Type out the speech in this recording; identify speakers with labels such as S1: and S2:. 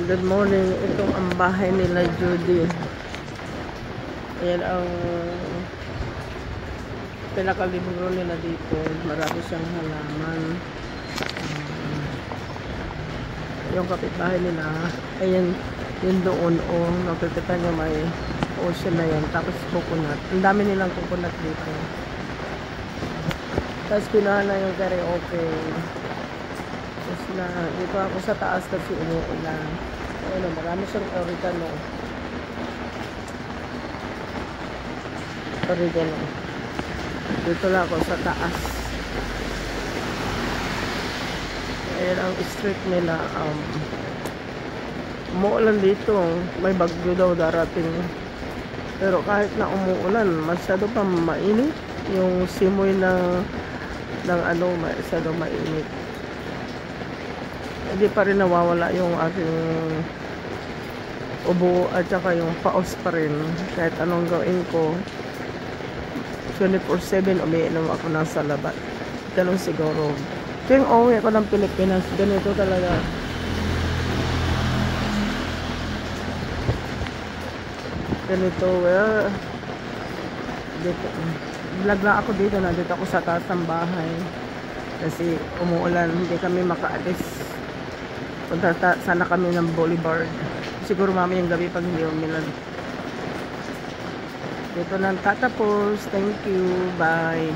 S1: Good morning. Ito ang bahay nila Judy. Ayan ang pinakalibro nila dito. Marami siyang halaman. Yung kapitbahay nila, ayan, yun doon, nakikita nyo may ocean na yan. Tapos coconut. Ang dami nilang coconut dito. Tapos pinuha na yung karaoke. Tapos na, dito ako sa taas kasi umuulan. Ayun, marami siyang oregano. Oregano. Dito lang ako sa taas. Ayan ang street nila. Umuulan dito. May bagyo daw darating. Pero kahit na umuulan, masyado pa mainit. Yung simoy ng masyado mainit. Hindi pa rin nawawala yung aking ubo at saka yung paos pa rin. Kahit anong gawin ko, 24/7 umiinom ako ng salabat. Ganun siguro. Tuwing uwi ako ng Pilipinas, ganito talaga. Ganito, dito. Vlog na ako dito, nandito ako sa taas ng bahay. Kasi umuulan, hindi kami makaalis. Punta sana kami ng Boulevard. Siguro mamayang gabi pag hindi umilan. Dito nang tatapos. Thank you. Bye.